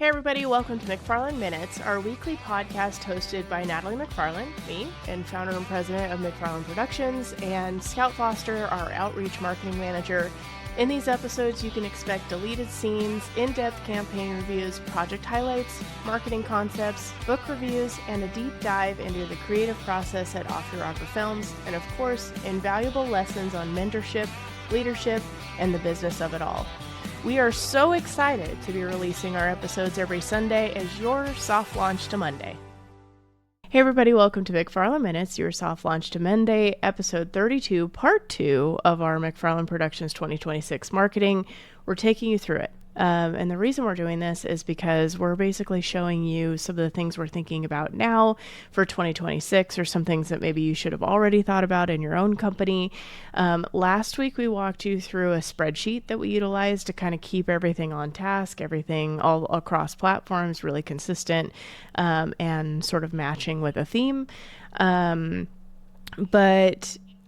everybody, welcome to McFarland Minutes, our weekly podcast hosted by Natalie McFarland, me, and founder and president of McFarland Productions, and Scout Foster, our outreach marketing manager. In these episodes, you can expect deleted scenes, in-depth campaign reviews, project highlights, marketing concepts, book reviews, and a deep dive into the creative process at Off Your Rocker Films, and of course, invaluable lessons on mentorship, leadership, and the business of it all. We are so excited to be releasing our episodes every Sunday as your soft launch to Monday. Hey everybody, welcome to McFarland Minutes, your soft launch to Monday, episode 32, part 2 of our McFarland Productions 2026 marketing. We're taking you through it. And the reason we're doing this is because we're basically showing you some of the things we're thinking about now for 2026, or some things that maybe you should have already thought about in your own company. Last week, we walked you through a spreadsheet that we utilize to kind of keep everything on task, everything all across platforms, really consistent, and sort of matching with a theme. But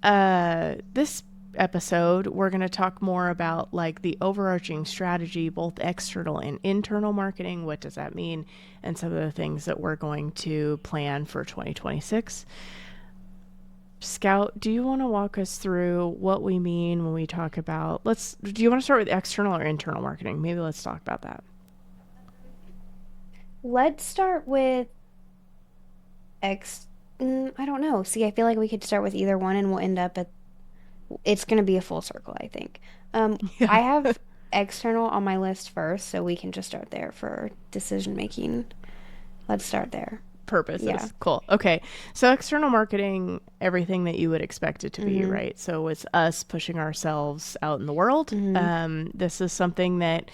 this episode, we're going to talk more about like the overarching strategy, both external and internal marketing. What does that mean? And some of the things that we're going to plan for 2026. Scout, do you want to walk us through what we mean when we talk about, do you want to start with external or internal marketing? Maybe let's talk about that. Let's start with I don't know. See, I feel like we could start with either one and we'll end up at it's going to be a full circle, I think. Yeah. I have external on my list first, so we can just start there for decision making. Let's start there. Purposes. Yeah. Cool. Okay. So external marketing, everything that you would expect it to be, right? So it's us pushing ourselves out in the world. This is something that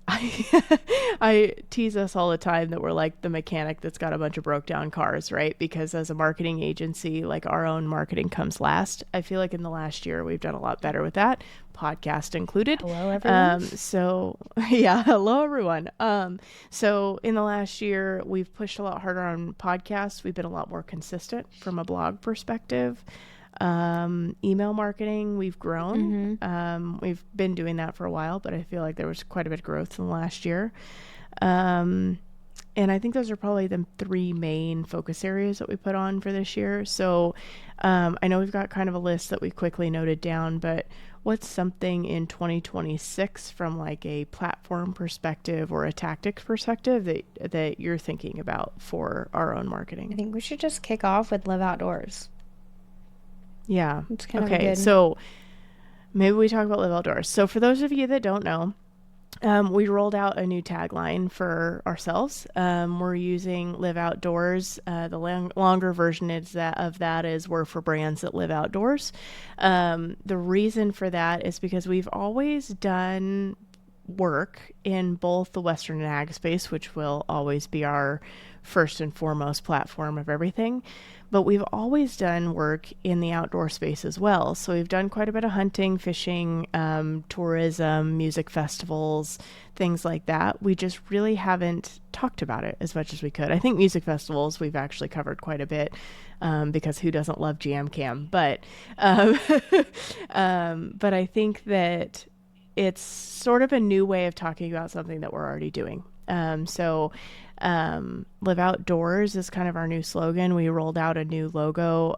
I tease us all the time that we're like the mechanic that's got a bunch of broke down cars, right? Because as a marketing agency, like our own marketing comes last. I feel like in the last year, we've done a lot better with that, podcast included. Hello, everyone. Hello, everyone. So in the last year, we've pushed a lot harder on podcasts. We've been a lot more consistent from a blog perspective. Email marketing, we've grown. We've been doing that for a while, but I feel like there was quite a bit of growth in the last year. And I think those are probably the three main focus areas that we put on for this year. So I know we've got kind of a list that we quickly noted down, but what's something in 2026 from like a platform perspective or a tactics perspective that you're thinking about for our own marketing? I think we should just kick off with Live Outdoors. Yeah. It's kind of Okay. good. So maybe we talk about Live Outdoors. So for those of you that don't know, we rolled out a new tagline for ourselves. We're using Live Outdoors. The longer version of that is we're for brands that live outdoors. The reason for that is because we've always done work in both the Western and ag space, which will always be our first and foremost platform of everything. But we've always done work in the outdoor space as well. So we've done quite a bit of hunting, fishing, tourism, music festivals, things like that. We just really haven't talked about it as much as we could. I think music festivals we've actually covered quite a bit, because who doesn't love Jam Cam? But I think that it's sort of a new way of talking about something that we're already doing. Live Outdoors is kind of our new slogan. We rolled out a new logo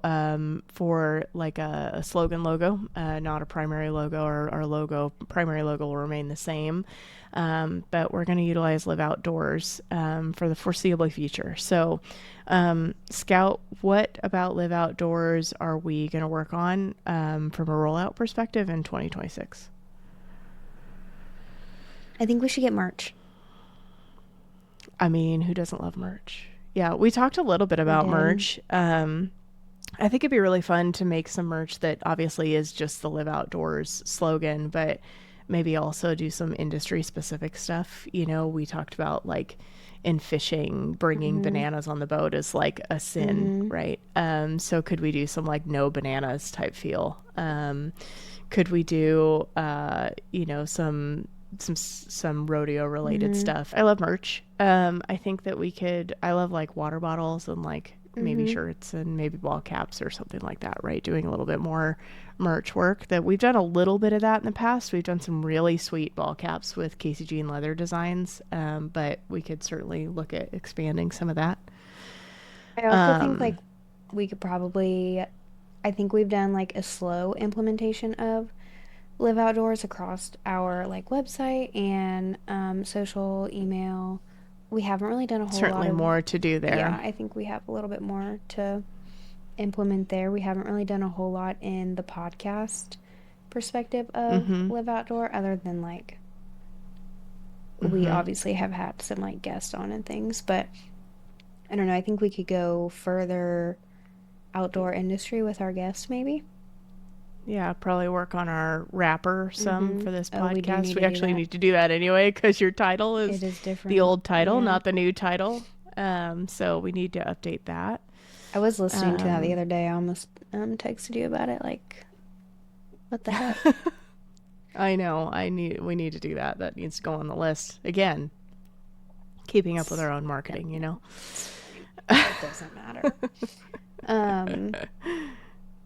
for like a slogan logo, not a primary logo. Our primary logo will remain the same, but we're going to utilize Live Outdoors for the foreseeable future. So, Scout, what about Live Outdoors are we going to work on from a rollout perspective in 2026? I think we should get merch. I mean, who doesn't love merch? Yeah, we talked a little bit about merch. I think it'd be really fun to make some merch that obviously is just the Live Outdoors slogan, but maybe also do some industry specific stuff. You know, we talked about like in fishing, bringing bananas on the boat is like a sin, right? So could we do some like no bananas type feel? Could we do, some rodeo related stuff? I love merch. I think that I love like water bottles and like maybe Mm-hmm. shirts and maybe ball caps or something like that, right? Doing a little bit more merch work. That we've done a little bit of that in the past. We've done some really sweet ball caps with Casey Jean leather designs, but we could certainly look at expanding some of that. I also think like Um, we could probably, I think we've done like a slow implementation of Live Outdoors across our like website and social email. We haven't really done a whole lot Certainly of, more to do yeah, there. I think we have a little bit more to implement there. We haven't really done a whole lot in the podcast perspective of Mm-hmm. Live Outdoor, other than like we Mm-hmm. obviously have had some like guests on and things, but I don't know. I think we could go further outdoor industry with our guests, maybe. Yeah, probably work on our wrapper some Mm-hmm. for this Oh, we do podcast. need to We do actually that. need to do that anyway because your title It is is the different. old title, Yeah. not the new title. So we need to update that. I was listening to that the Um, other day. I almost texted you about it. Like, what the heck? I know. We need to do that. That needs to go on the list again. Keeping up with It's, our own yeah, marketing, you know. it's fine. It doesn't matter. Um,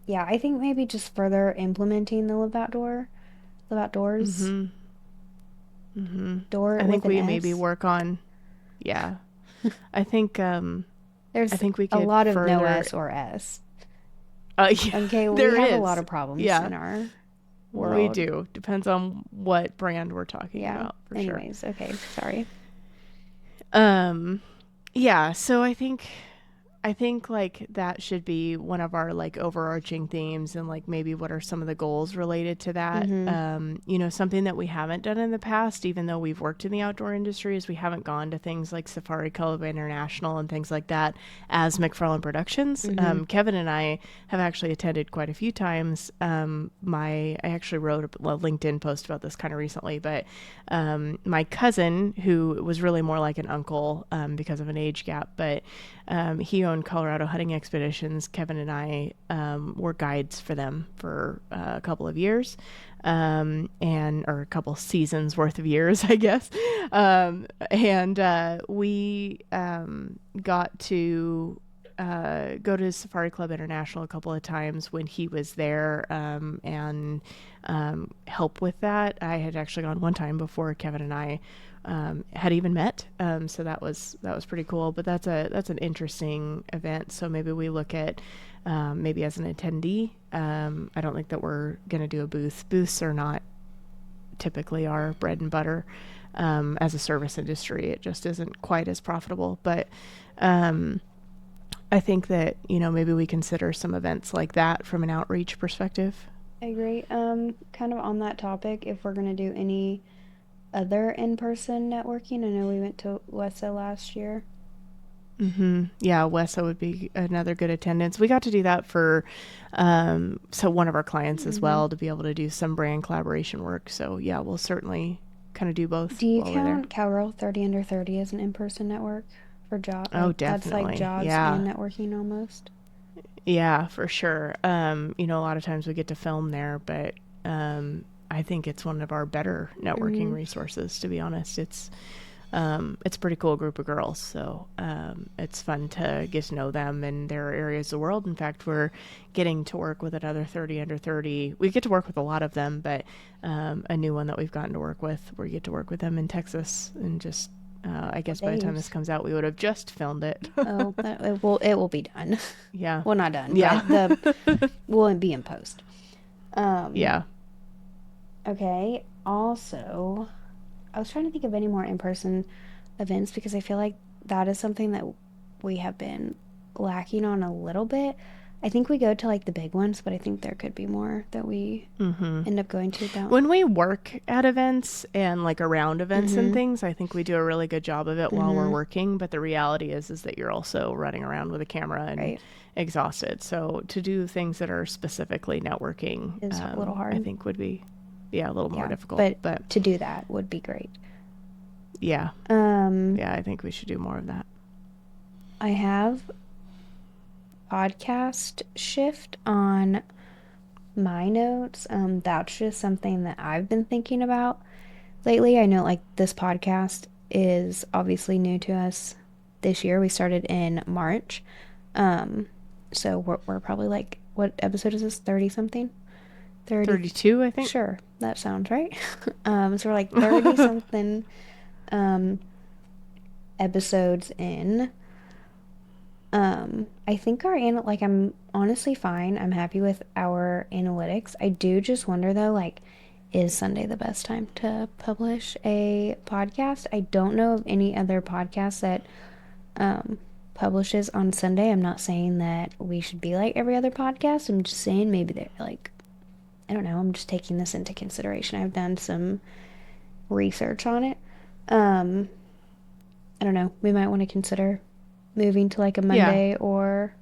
yeah, I think maybe just further implementing the live outdoors, Mhm. Mhm. door I with think an we maybe S. work on. Yeah. I think. I There's think we a could lot of no further. S or S. Yeah, Okay, we there have a lot is. of problems Yeah, in our we world. do. Depends on what brand we're talking Yeah. about, for sure. Anyways, okay, sorry. Um, yeah. So I think like that should be one of our like overarching themes, and like maybe what are some of the goals related to that. Mm-hmm. Something that we haven't done in the past, even though we've worked in the outdoor industry, is we haven't gone to things like Safari Club International and things like that as McFarland Productions. Mm-hmm. Kevin and I have actually attended quite a few times. I actually wrote a LinkedIn post about this kind of recently, but my cousin, who was really more like an uncle because of an age gap, but he owned Colorado Hunting Expeditions. Kevin and I were guides for them for a couple of years, and or a couple seasons worth of years, I guess. And we got to go to Safari Club International a couple of times when he was there, and help with that. I had actually gone one time before Kevin and I had even met, so that was pretty cool. But that's an interesting event. So maybe we look at maybe as an attendee. I don't think that we're gonna do a booth. Booths are not typically our bread and butter. As a service industry, it just isn't quite as profitable. But I think that, maybe we consider some events like that from an outreach perspective. I agree. Kind of on that topic, if we're gonna do any other in-person networking, I know we went to Wessa last year. Mm-hmm. Yeah, Wessa would be another good attendance. We got to do that for so one of our clients as Mm-hmm. well, to be able to do some brand collaboration work. So yeah, we'll certainly kind of do both Do you while we're there. count Cowgirl 30 Under 30 as an in-person network for job? Oh, Like that's like definitely. jobs Yeah. and networking almost. Yeah, for sure. A lot of times we get to film there, but I think it's one of our better networking Mm-hmm. resources, to be honest. It's a pretty cool group of girls, so it's fun to get to know them in their areas of the world. In fact, we're getting to work with another 30 under 30. We get to work with a lot of them, but a new one that we've gotten to work with, we get to work with them in Texas, and just I guess by the time this Babes. comes out, we would have just filmed it. Oh, it will be done. Yeah, Well, not done, yeah, but the will be in post. Um, yeah. okay. Also, I was trying to think of any more in-person events because I feel like that is something that we have been lacking on a little bit. I think we go to like the big ones, but I think there could be more that we Mm-hmm. end up going to that. When we work at events and like around events and Mm-hmm. things, I think we do a really good job of it while we're Mm-hmm. working. But the reality is that you're also running around with a camera and Right. exhausted. So to do things that are specifically networking, Is a little I hard. think would be, yeah, a little more Yeah. difficult. But But to do that would be great. yeah, Um, yeah, I think we should do more of that. I have podcast shift on my notes. That's just something that I've been thinking about lately. I know like this podcast is obviously new to us this year. We started in March. So we're probably like, what episode is this? 30 something? 30. 32, I think. Sure, that sounds right. So we're like 30 something um episodes in. I think I'm honestly fine. I'm happy with our analytics. I do just wonder though, like, is Sunday the best time to publish a podcast? I don't know of any other podcast that publishes on Sunday. I'm not saying that we should be like every other podcast. I'm just saying maybe they're like, I don't know. I'm just taking this into consideration. I've done some research on it. I don't know. We might want to consider moving to like a Yeah. Monday or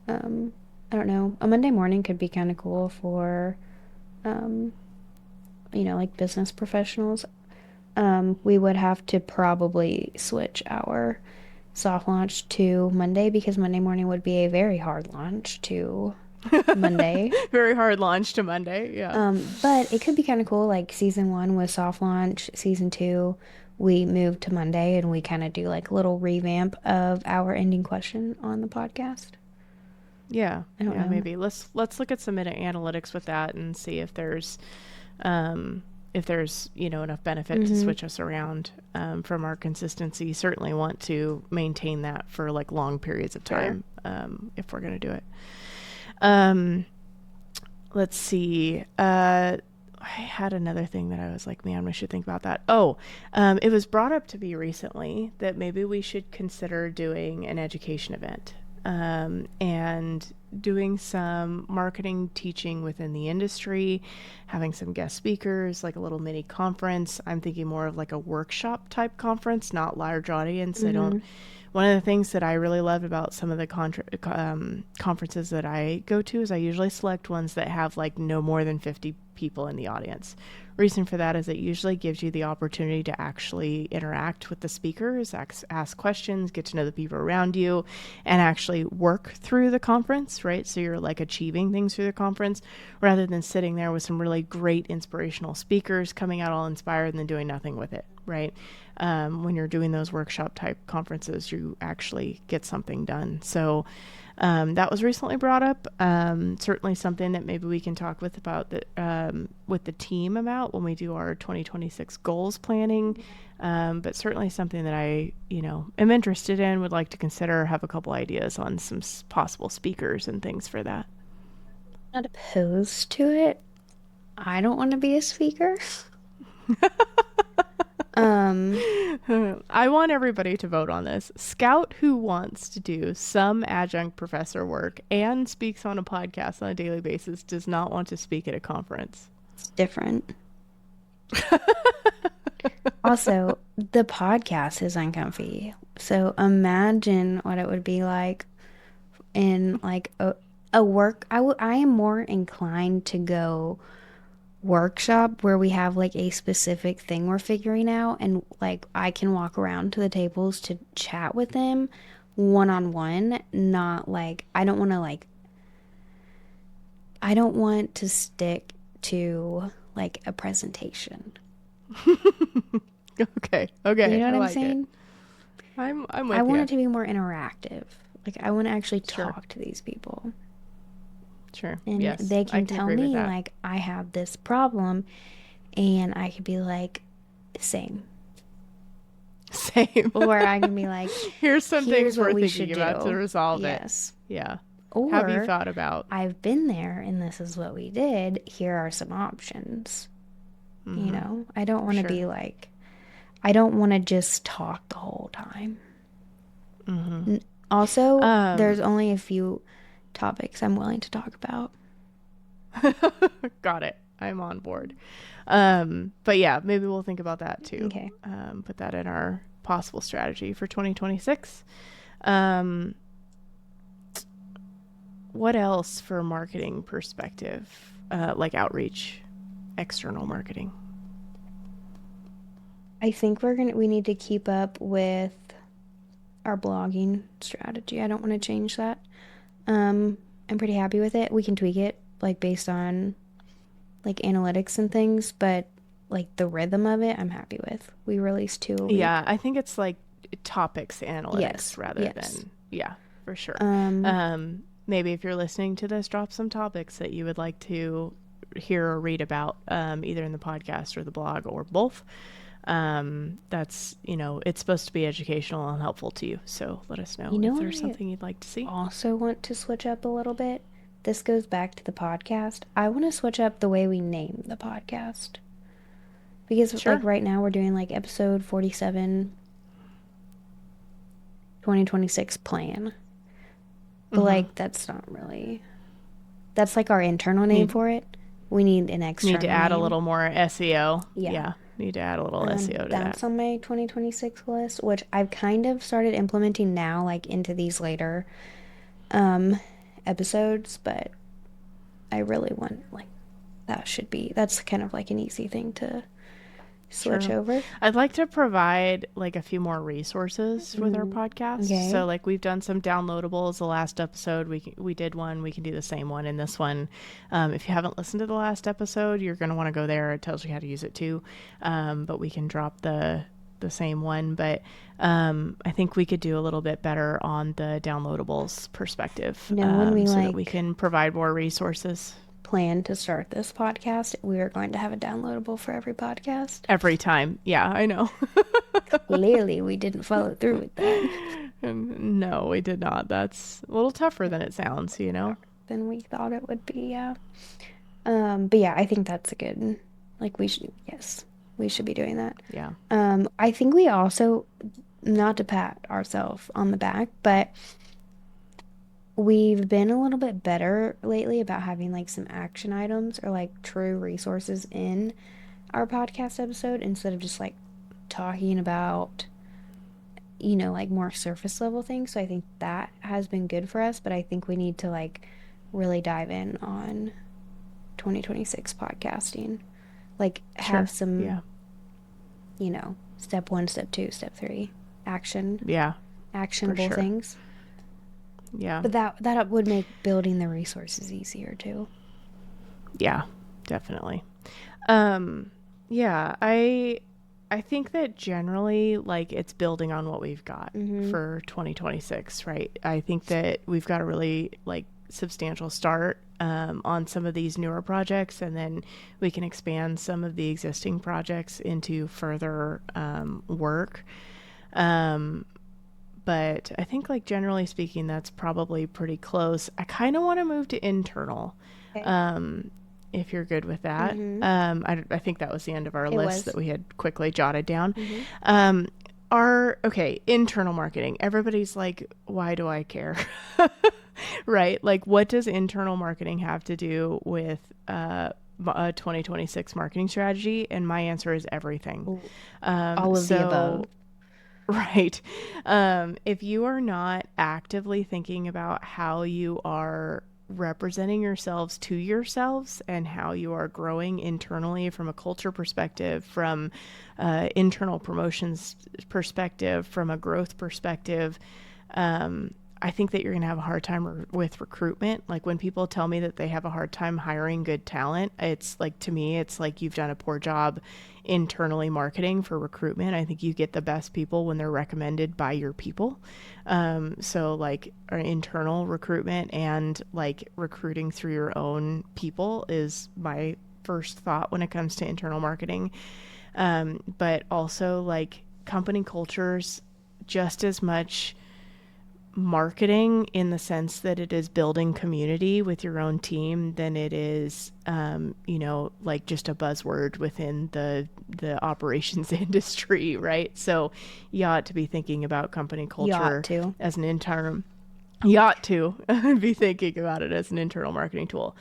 I don't know. A Monday morning could be kind of cool for um, like business professionals. We would have to probably switch our soft launch to Monday because Monday morning would be a very hard launch to Monday. Very hard launch to Monday. Yeah. But it could be kind of cool. Like season one was soft launch. Season two, we moved to Monday and we kind of do like a little revamp of our ending question on the podcast. Yeah. I don't Yeah, know. maybe. Let's look at some meta analytics with that and see um if there's, enough benefit to Mm-hmm. switch us around from our consistency. Certainly want to maintain that for like long periods of Sure. time if we're going to do it. Um let's see. I had another thing that I was like, man, we should think about that. Oh, it was brought up to me recently that maybe we should consider doing an education event and doing some marketing teaching within the industry, having some guest speakers, like a little mini conference. I'm thinking more of like a workshop type conference, not large audience. I don't. Mm-hmm. One of the things that I really love about some of the conferences that I go to is I usually select ones that have like no more than 50 people in the audience. Reason for that is it usually gives you the opportunity to actually interact with the speakers, ask questions, get to know the people around you, and actually work through the conference, right? So you're like achieving things through the conference rather than sitting there with some really great inspirational speakers coming out all inspired and then doing nothing with it, right? When you're doing those workshop type conferences, you actually get something done. So that was recently brought up. Certainly something that maybe we can talk with the team about when we do our 2026 goals planning. But certainly something that I, am interested in, would like to consider, have a couple ideas on some possible speakers and things for that. Not opposed to it. I don't want to be a speaker. Um, I want everybody to vote on this. Scout who wants to do some adjunct professor work and speaks on a podcast on a daily basis does not want to speak at a conference. it's different. Also, the podcast is uncomfy. So imagine what it would be like in like a work. I am more inclined to go workshop where we have like a specific thing we're figuring out and like I can walk around to the tables to chat with them one on one, not like I don't want to stick to like a presentation. Okay. You Okay. know I what I'm like it. saying? I'm I with want you. it to be more interactive. Like I want to actually Sure. talk to these people Sure. and Yes. they I can can tell agree with me that. like I have this problem and I could be like same. Same. Or I can be like, Here's some here's things what we're we thinking should about to do. resolve it. Yes. Yeah. Have you Or thought about? I've been there and this is what we did. Here are some options. Mm-hmm. I don't For want to sure. be like, I don't want to just talk the whole time. Mm-hmm. Also, Um, there's only a few topics I'm willing to talk about. got it. I'm on board. But yeah, maybe we'll think about that too. Okay. Put that in our possible strategy for 2026. Um, what else for marketing perspective? Like outreach, external marketing. I think we need to keep up with our blogging strategy. I don't want to change that. Um, I'm pretty happy with it. We can tweak it like based on like analytics and things, but like the rhythm of it, I'm happy with. We release two a week. Yeah, I think it's like topics Yes, analytics rather yes. than, yeah, for sure. Um, Maybe if you're listening to this, drop some topics that you would like to hear or read about, either in the podcast or the blog or both. That's, it's supposed to be educational and helpful to you. So let us know you know if what there's I something you'd like to see. also want to switch up a little bit? This goes back to the podcast. I want to switch up the way we name the podcast. Because like Sure. right now we're doing like episode 47 2026 plan. But like that's not really, that's like our internal name Need for it. We need an need to external add a name. little more SEO. Yeah. Yeah. Need to add a little SEO to that. That's on my 2026 list, which I've kind of started implementing now, like into these later um episodes, but I really want like that's kind of like an easy thing to switch Sure. over. I'd like to provide like a few more resources with our Mm, podcast. okay. So like we've done some downloadables. The last episode we did one. We can do the same one in this one. If you haven't listened to the last episode, you're going to want to go there. It tells you how to use it too. But we can drop the same one. But I think we could do a little bit better on the downloadables perspective, When we so that we like can provide more resources plan to start this podcast, we are going to have a downloadable for every podcast. every time. Yeah, I know. Clearly, we didn't follow through with that. No, we did not. That's a little tougher than it sounds, Than we thought it would be, yeah. But yeah, I think that's a good, like yes, we should be doing that. Yeah. I think we also, not to pat ourselves on the back, but we've been a little bit better lately about having like some action items or like true resources in our podcast episode instead of just like talking about, like more surface level things. So I think that has been good for us, but I think we need to like really dive in on 2026 podcasting. Like have Sure. some, Yeah. step 1, step 2, step 3 Yeah. actionable sure. things. Yeah. But that would make building the resources easier too. Yeah, definitely. Yeah, I think that generally like it's building on what we've got for 2026, right? I think that we've got a really like substantial start on some of these newer projects, and then we can expand some of the existing projects into further work. But I think like generally speaking, that's probably pretty close. I kind of want to move to internal. Okay. If you're good with that. I think that was the end of our It list was. that we had quickly jotted down. Internal marketing. Everybody's like, why do I care? Right? Like, what does internal marketing have to do with a 2026 marketing strategy? And my answer is everything. All of the above. Right. If you are not actively thinking about how you are representing yourselves to yourselves and how you are growing internally from a culture perspective, from internal promotions perspective, from a growth perspective, I think that you're going to have a hard time with recruitment. Like when people tell me that they have a hard time hiring good talent, it's like, to me, it's like you've done a poor job internally marketing for recruitment. I think you get the best people when they're recommended by your people. So like our internal recruitment and like recruiting through your own people is my first thought when it comes to internal marketing. But also like company cultures, just as much marketing in the sense that it is building community with your own team than it is, like just a buzzword within the operations industry, right? So you ought to be thinking about company culture as an internal. You ought to be thinking about it as an internal marketing tool.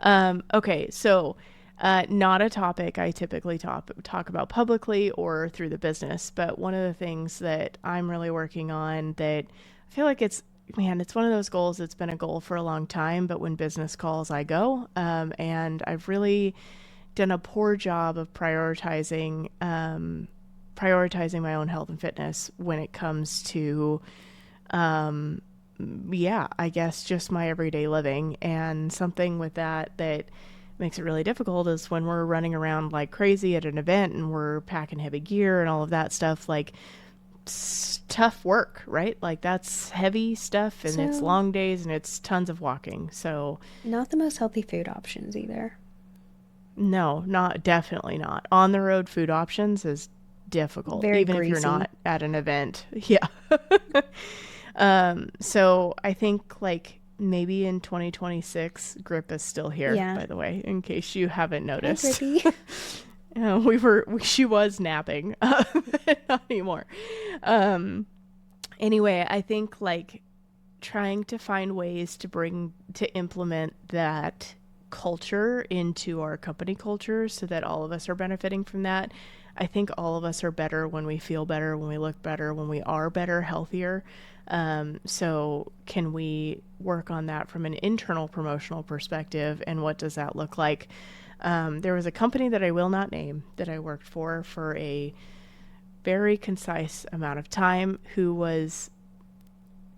Okay, so not a topic I typically talk about publicly or through the business, but one of the things that I'm really working on that I feel like it's one of those goals that's been a goal for a long time, but when business calls, I go. And I've really done a poor job of prioritizing my own health and fitness when it comes to, I guess just my everyday living. And something with that makes it really difficult is when we're running around like crazy at an event and we're packing heavy gear and all of that stuff. Like, that's tough work, right? Like that's heavy stuff and it's So, long days and it's tons of walking. So not the most healthy food options either. no, not definitely not. On the road food options is difficult, Very even if you're greasy. not at an event. Yeah. So I think like maybe in 2026, Grip is still here, Yeah. by the way, in case you haven't Hi, noticed. Grippy. She was napping, but not anymore. Um, anyway, I think like trying to find ways to implement that culture into our company culture so that all of us are benefiting from that. I think all of us are better when we feel better, when we look better, when we are better, healthier. So can we work on that from an internal promotional perspective, and what does that look like? There was a company that I will not name that I worked for a very concise amount of time who was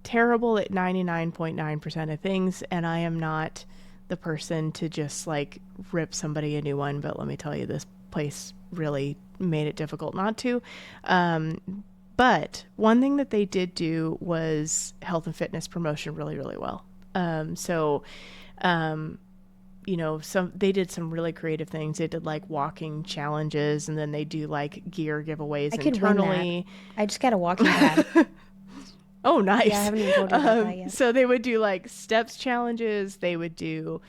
terrible at 99.9% of things, and I am not the person to just like rip somebody a new one, but let me tell you, this place really made it difficult not to. But one thing that they did do was health and fitness promotion really, really well. So you know, they did some really creative things. They did like walking challenges, and then they do like gear giveaways I could win that. internally. I just got a walking pad. Oh, Yeah, I nice. haven't even told you about that yet. So they would do like steps challenges. They would do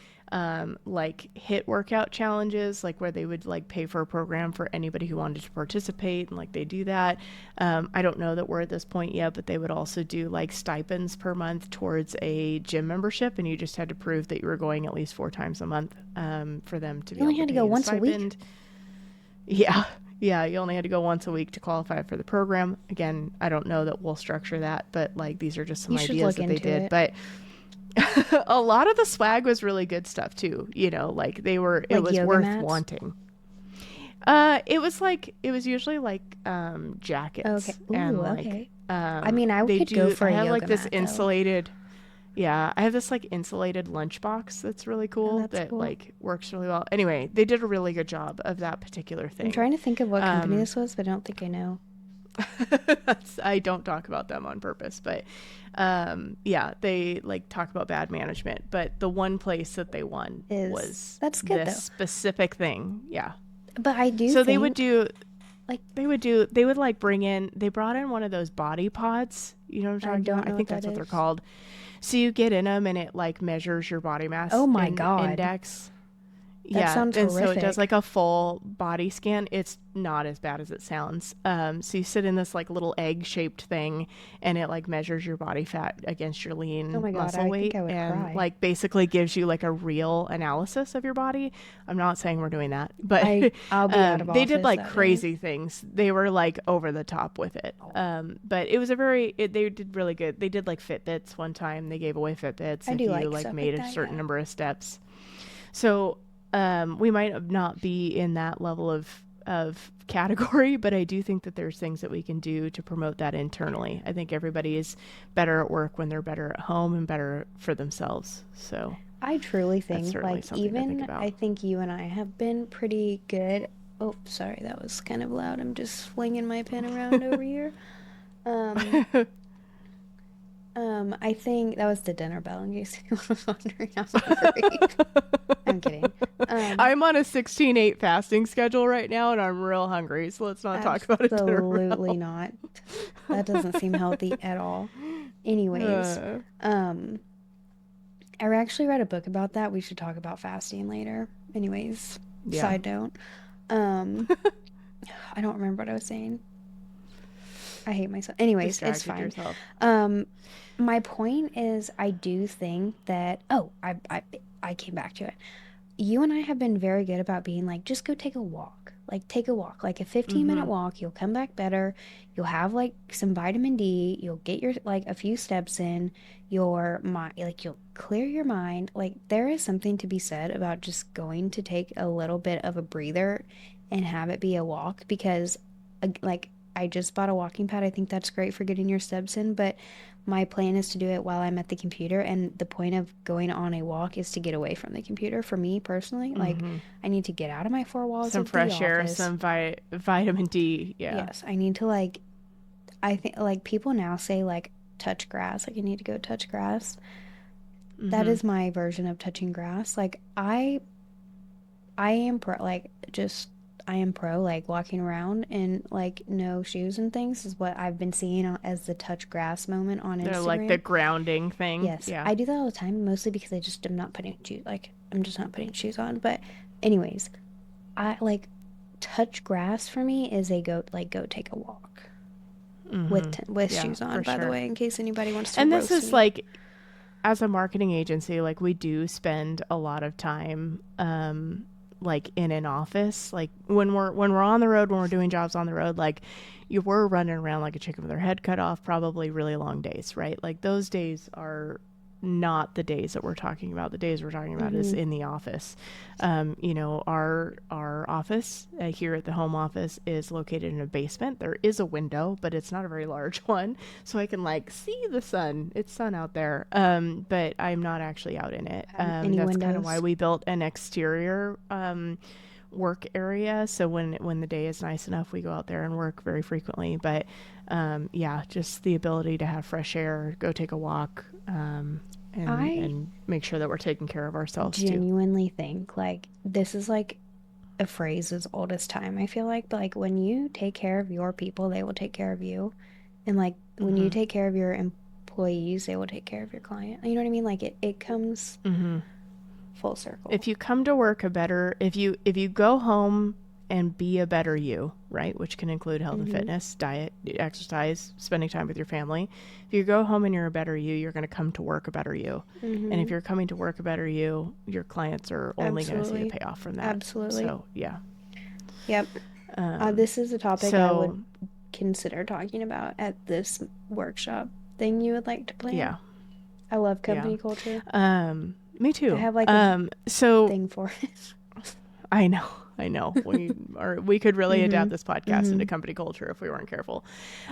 like hit workout challenges, like where they would like pay for a program for anybody who wanted to participate, and like they do that. I don't know that we're at this point yet, but they would also do like stipends per month towards a gym membership, and you just had to prove that you were going at least 4 times a month for them to be You only able had to to pay go the once a week? stipend. Yeah. Yeah, you only had to go once a week to qualify for the program. Again, I don't know that we'll structure that, but like these are just some You should ideas look that they into did. it. But a lot of the swag was really good stuff too. You know, like it Like was yoga worth mats? wanting. It was usually like Okay. jackets and Ooh, like okay. I mean, I could go for I a have yoga like this mat though. insulated. Yeah, I have this like insulated lunchbox that's really Oh, cool that's that cool. like works really well. Anyway, they did a really good job of that particular I'm thing. trying to think of what company Um, this was, but I don't think I know. I don't talk about them on purpose, but yeah, they like talk about bad management. But the one place that they won was That's good this though. specific thing. Yeah. But I do So think like they would like they brought in one of those body pods. You know what I'm I talking don't about? I know what think that that's what they're is. called. So you get in them and it like measures your body Oh mass my God. index. That Yeah, sounds and so it does horrific. like a full body scan. It's not as bad as it sounds. So you sit in this like little egg-shaped thing, and it like measures your body fat against your Oh lean my God, muscle I think weight, I would and cry. like basically gives you like a real analysis of your body. I'm not saying we're doing that, but I'll be out of they did office like that day. crazy things. They were like over the top with it. But it was they did really good. They did like Fitbits one time. They gave away Fitbits I if do you like like stuff like made a that, certain yeah. number of steps. So we might not be in that level of category, but I do think that there's things that we can do to promote that internally. I think everybody is better at work when they're better at home and better for themselves. So I truly that's think, certainly like, something to think even about. I think you and I have been pretty good. Oh, sorry, that was kind of loud. I'm just flinging my pen around over here. Um, I think that was the dinner bell in case anyone was wondering. I'm hungry. I'm kidding. Um, I'm on a 16/8 fasting schedule right now and I'm real hungry, so let's not talk about a dinner Absolutely bell. not. That doesn't seem healthy at all. Anyways, Uh, um, I actually read a book about that. We should talk about fasting later. Anyways, yeah. side note. Um, I don't remember what I was saying. I hate myself. Anyways, it's Distracted fine. yourself. Um, my point is, I do think that. Oh, I came back to it. You and I have been very good about being like, just go take a walk. Like, take a walk, like a 15-minute Mm-hmm. walk. You'll come back better. You'll have like some vitamin D. You'll get your like a few steps in. Your mind, like, you'll clear your mind. Like, there is something to be said about just going to take a little bit of a breather and have it be a walk because, like, I just bought a walking pad. I think that's great for getting your steps in, but my plan is to do it while I'm at the computer. And the point of going on a walk is to get away from the computer. For me personally, like, Mm-hmm. I need to get out of my four walls Some of the fresh air, office. some vitamin D. Yeah. Yes, I need to like I think like people now say like touch grass, like you need to go touch grass. That is my version of touching grass. Like I am pro like just I am pro like walking around in like no shoes and things is what I've been seeing as the touch grass moment on They're like the Instagram. grounding thing. Yes, Yeah. I do that all the time, mostly because I just am not putting shoes like I'm just not putting shoes on. But anyways, I like touch grass for me is a go take a walk with Yeah, shoes on, for by the sure. way, in case anybody wants to And this roast is me. like, as a marketing agency, like we do spend a lot of time like in an office. Like when we're on the road, when we're doing jobs on the road, like you were running around like a chicken with their head cut off, probably really long days, right? Like those days are not the days that we're talking about. The days we're talking about is Mm-hmm. in the office. Our office here at the home office is located in a basement. There is a window, but it's not a very large one, so I can like see the sun. It's sun out there, but I'm not actually out in it. Any That's kind of why windows? we built an exterior work area. So when the day is nice enough, we go out there and work very frequently. But yeah, just the ability to have fresh air, go take a walk, I and make sure that we're taking care of ourselves too. genuinely think like this is like a phrase as old as time, I feel like. But like when you take care of your people, they will take care of you. And like when you take care of your employees, they will take care of your client. You know what I mean? Like it comes full circle. If you come to work a better, if you go home and be a better you, right, which can include health and Mm-hmm. fitness, diet, exercise, spending time with your family. If you go home and you're a better you, you're going to come to work a better you. And if Mm-hmm. you're coming to work a better you, your clients are only going to see the Absolutely. payoff from that. Absolutely. So yeah. Yep. This is a topic I would So consider talking about at this workshop thing you would like to plan. yeah, I love yeah. company culture. Me I too. have like a So thing for it. I know, we could really Mm-hmm. adapt this podcast Mm-hmm. into company culture if we weren't careful.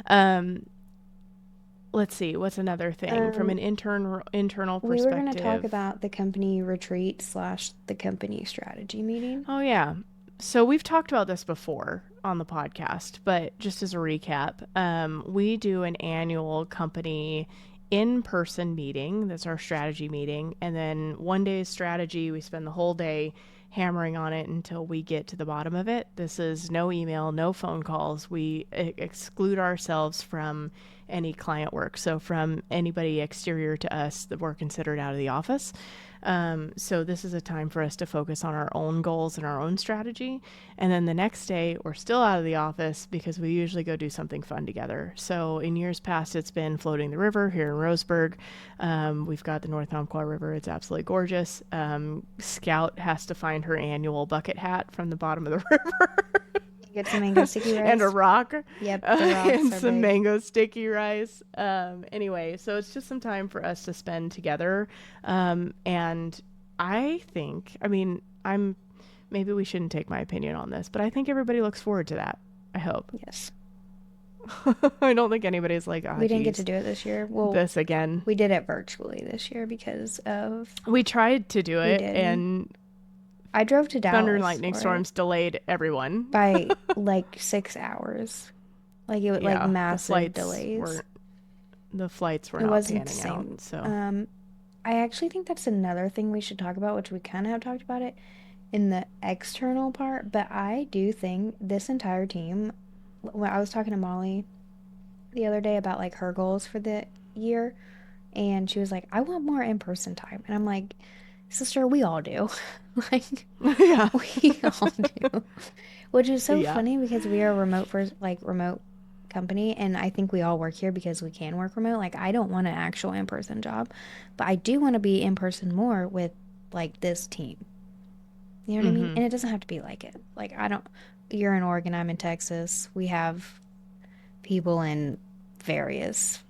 Um, let's see, what's another thing from Um, an internal we were going to talk perspective? about the company retreat slash the company strategy meeting. Oh yeah. So we've talked about this before on the podcast, but just as a recap, we do an annual company in-person meeting. That's our strategy meeting. And then one day is strategy. We spend the whole day hammering on it until we get to the bottom of it. This is no email, no phone calls. We exclude ourselves from any client work. So from anybody exterior to us that we're considered out of the office. So this is a time for us to focus on our own goals and our own strategy. And then the next day, we're still out of the office because we usually go do something fun together. So in years past, it's been floating the river here in Roseburg. We've got the North Umpqua River. It's absolutely gorgeous. Scout has to find her annual bucket hat from the bottom of the river. You get some mango sticky And a rice. rock Yep, the rocks and are some big. mango sticky rice. Anyway, so it's just some time for us to spend together. And I think, I mean, maybe we shouldn't take my opinion on this, but I think everybody looks forward to that. I hope. Yes. I don't think anybody's like, ah, We didn't get to geez, do it this year. Well, this again. we did it virtually this year because of We tried to do we it, did. and I drove to thunder and Dallas lightning for it storms delayed everyone. by like 6 hours. Like it was like Yeah, massive delays. the flights were It not wasn't the panning out. same. So I actually think that's another thing we should talk about, which we kind of have talked about it in the external part, but I do think this entire team, when I was talking to Molly the other day about like her goals for the year, and she was like, I want more in-person time. And I'm like, sister, we all do. Like, yeah, we all do. Which is so yeah. funny because we are remote first, like remote company, and I think we all work here because we can work remote. Like, I don't want an actual in-person job, but I do want to be in person more with like this team. You know what I mean? And it doesn't have to be like it. Like, I don't, you're in Oregon, I'm in Texas. We have people in various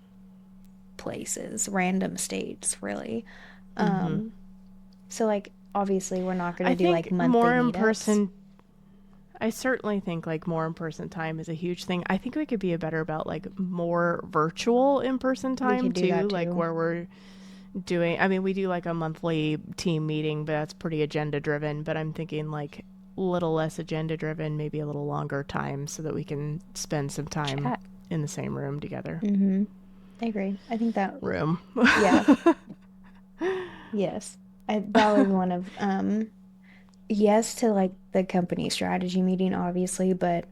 places, random states, really. Um, so like obviously we're not going I to do like think monthly more in meetups. person. I certainly think like more in person time is a huge thing. I think we could be better about like more virtual in person We time could do too, that like too. where we're doing, I mean, we do like a monthly team meeting, but that's pretty agenda driven. But I'm thinking like a little less agenda driven, maybe a little longer time so that we can spend some time Chat. in the same room together. Mm-hmm. I agree. I think that, Room. yeah, yes. That was one of, yes to like the company strategy meeting, obviously, but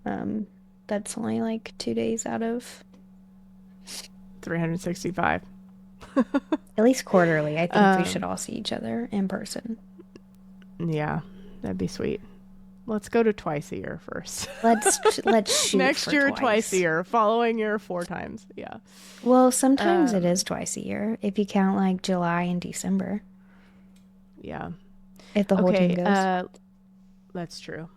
um, that's only like 2 days out of 365. at least quarterly. I think we should all see each other in person. Yeah, that'd be sweet. Let's go to twice a year first. Let's shoot Next for year, twice. twice a year. Following year, 4 times. Yeah. Well, sometimes it is twice a year if you count like July and December. Yeah. If the whole team Okay. goes. That's true.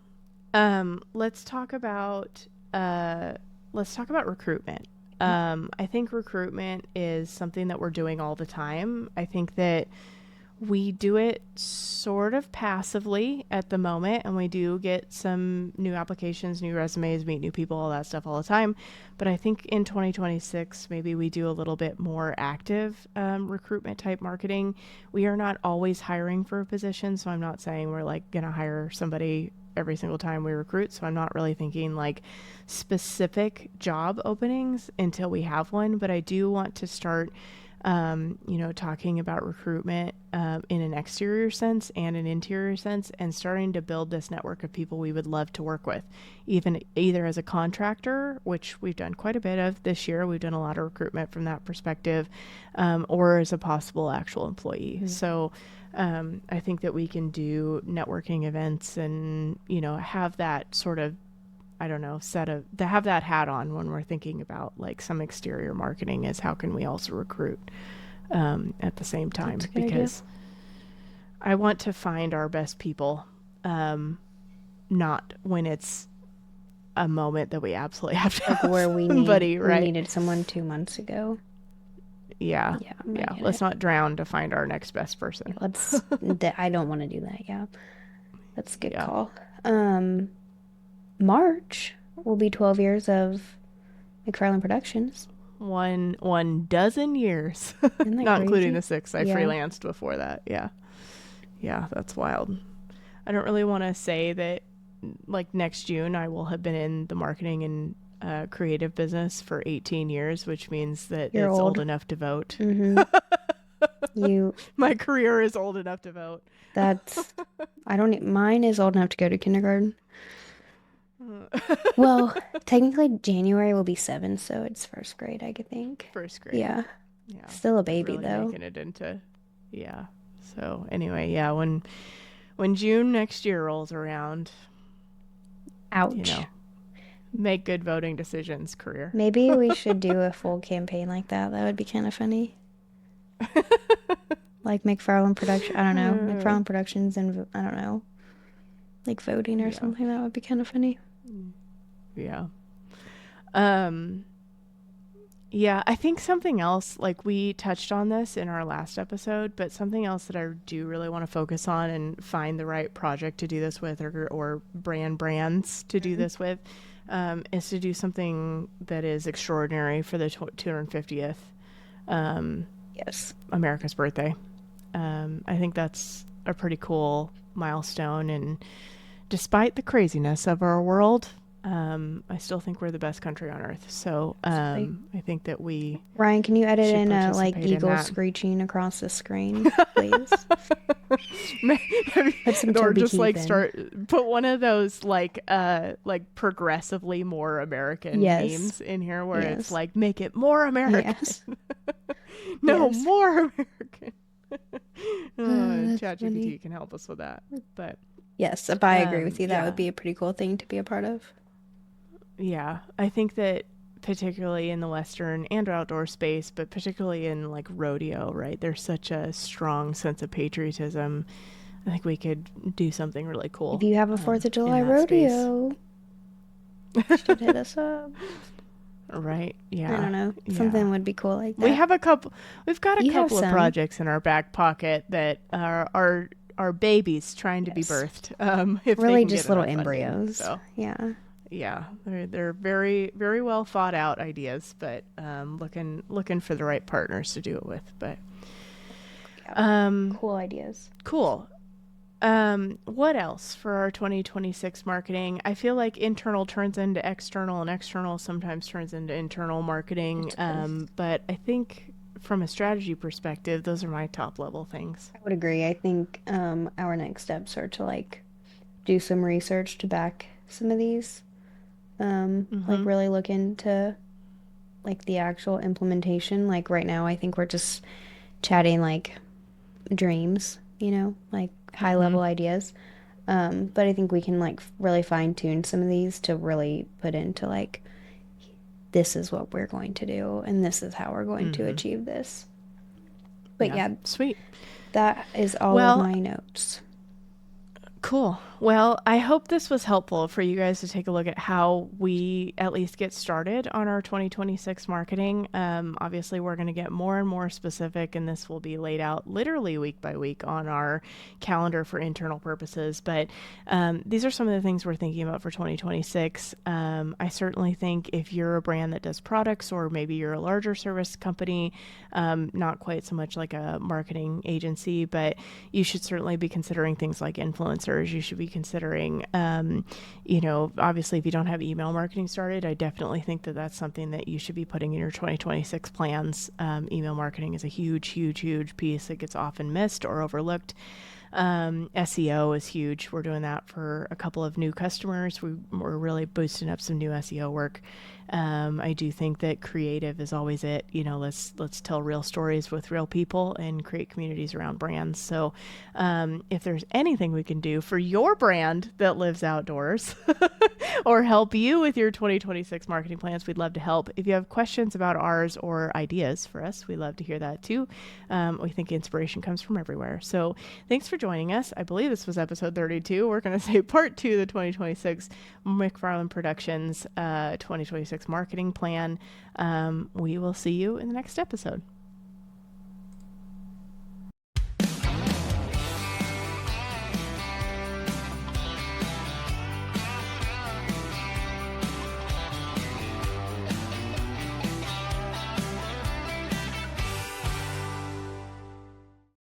Let's talk about recruitment. I think recruitment is something that we're doing all the time. I think that we do it sort of passively at the moment, and we do get some new applications, new resumes, meet new people, all that stuff all the time. But I think in 2026, maybe we do a little bit more active recruitment type marketing. We are not always hiring for a position, so I'm not saying we're like going to hire somebody every single time we recruit. So I'm not really thinking like specific job openings until we have one, but I do want to start talking about recruitment in an exterior sense and an interior sense, and starting to build this network of people we would love to work with, either as a contractor, which we've done quite a bit of this year. We've done a lot of recruitment from that perspective, or as a possible actual employee. Mm-hmm. So I think that we can do networking events and, have that sort of, I don't know, to have that hat on when we're thinking about like some exterior marketing is how can we also recruit at the same time, because I want to find our best people, not when it's a moment that we absolutely have to have where somebody, right? We needed someone 2 months ago. Yeah. Let's not drown to find our next best person. I don't want to do that. Yeah. That's a good call. March will be 12 years of McFarland Productions. One dozen years. Not crazy? Including the 6 I freelanced before that. Yeah, that's wild. I don't really want to say that like next June I will have been in the marketing and creative business for 18 years, which means that it's old enough to vote. Mm-hmm. My career is old enough to vote. Mine is old enough to go to kindergarten. Well, technically January will be 7, so it's first grade, I could think. First grade. Yeah. Still a baby really though. Making it into, So anyway, when June next year rolls around, ouch. Make good voting decisions, career. Maybe we should do a full campaign like that. That would be kind of funny. Like McFarland Production. I don't know. McFarland Productions and I don't know. Like voting or something. That would be kind of funny. Yeah. I think something else, like we touched on this in our last episode, but something else that I do really want to focus on and find the right project to do this with, or brands to do this with, is to do something that is extraordinary for the 250th America's birthday. I think that's a pretty cool milestone, and despite the craziness of our world, I still think we're the best country on earth. So I think that Ryan, can you edit in a like eagle screeching across the screen, please? Put some or just like put one of those like progressively more American memes in here where it's like, make it more American. More American. ChatGPT can help us with that. But yes, if I agree with you, that would be a pretty cool thing to be a part of. Yeah, I think that particularly in the Western and outdoor space, but particularly in like rodeo, right? There's such a strong sense of patriotism. I think we could do something really cool. If you have a 4th of July rodeo, you should hit us up. Right. Yeah. I don't know. Something would be cool like that. We've got a couple of projects in our back pocket that are babies trying to be birthed. If really just little embryos. So. Yeah, they're very, very well thought out ideas, but looking for the right partners to do it with. But cool ideas. Cool. What else for our 2026 marketing? I feel like internal turns into external and external sometimes turns into internal marketing. It does. But I think from a strategy perspective, those are my top level things. I would agree. I think our next steps are to like do some research to back some of these. Like Mm-hmm. really look into like the actual implementation. Like right now, I think we're just chatting like dreams, like high Mm-hmm. level ideas. But I think we can like really fine tune some of these to really put into like this is what we're going to do and this is how we're going to Mm-hmm. achieve this. But Yeah. yeah, Sweet. that is all of Well, my notes. cool. Well, I hope this was helpful for you guys to take a look at how we at least get started on our 2026 marketing. Obviously, we're going to get more and more specific, and this will be laid out literally week by week on our calendar for internal purposes. But these are some of the things we're thinking about for 2026. I certainly think if you're a brand that does products, or maybe you're a larger service company, not quite so much like a marketing agency, but you should certainly be considering things like influencers. You should be considering, obviously, if you don't have email marketing started, I definitely think that that's something that you should be putting in your 2026 plans. Email marketing is a huge, huge, huge piece that gets often missed or overlooked. SEO is huge. We're doing that for a couple of new customers. We're really boosting up some new SEO work. I do think that creative is always it. Let's tell real stories with real people and create communities around brands. So, if there's anything we can do for your brand that lives outdoors, or help you with your 2026 marketing plans, we'd love to help. If you have questions about ours or ideas for us, we'd love to hear that too. We think inspiration comes from everywhere. So thanks for joining us. I believe this was episode 32. We're going to say part 2 of the 2026 McFarland Productions 2026 marketing plan. We will see you in the next episode.